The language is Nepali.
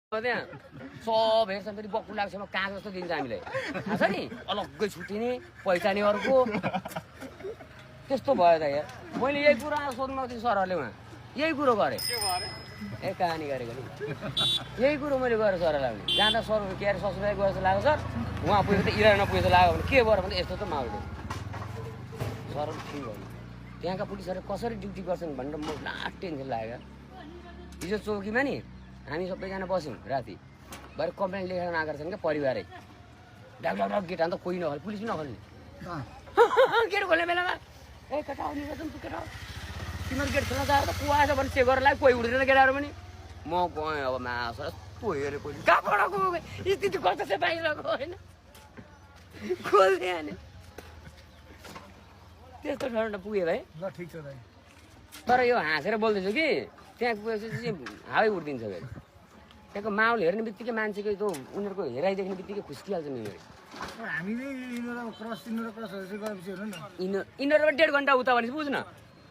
त्यहाँ सब हेर्छन् फेरि बक्कु लाग्छ कहाँ जस्तो दिन्छ हामीलाई थाहा छ नि अलग्गै छुट्टिने पहिचाने अर्को त्यस्तो भयो त यार मैले यही कुरा सोध्नु थियो सरहरूले उहाँ यही कुरो गरेँ ए कहानी गरेको नि यही कुरो मैले गरेँ सरलाई भने जाँदा सर के अरे ससुराली गएर जस्तो लाग्यो सर उहाँ पुगेको त इरानमा पुगेको लाग्यो भने के भयो भने यस्तो त माउले सर ठिक हो त्यहाँका पुलिसहरूले कसरी ड्युटी गर्छन् भनेर म लास्ट टेन्सन लाग्यो हिजो चौकीमा नि हामी सबैजना बस्यौँ राति भरे कम्प्लेन लेखेर आएका छन् क्या परिवारै डाक्टर गेट हाल्दा कोही नखोल्ने पुलिस पनि नखोल्ने गेट खोल्ने बेलामा ए केटा आउने गर्छन् तँ केटा तिमीहरू गेट खोल्न जाएर त को आएछ भने चेक गरेर लाग्यो कोही उठ्दैन केटाहरू पनि म गएँ अब मासु यस्तो हेऱ्यो कोही कहाँबाट गयो स्थिति कस्तो छ बाहिरको होइन खोल्दै हाने त्यस्तो ठाउँमा पुगेँ भाइ ल ठिक छ भाइ तर यो हाँसेर बोल्दैछु कि त्यहाँ पुगेपछि हावै उठिदिन्छ फेरि त्यहाँको माहौल हेर्ने बित्तिकै मान्छेको त्यो उनीहरूको हेराइ देख्ने बित्तिकै खुस्किहाल्छ नि उनीहरू हामी नै क्रस गएपछि हेर्नु न यिनीहरू 1.5 घन्टा उता भनेपछि बुझ्न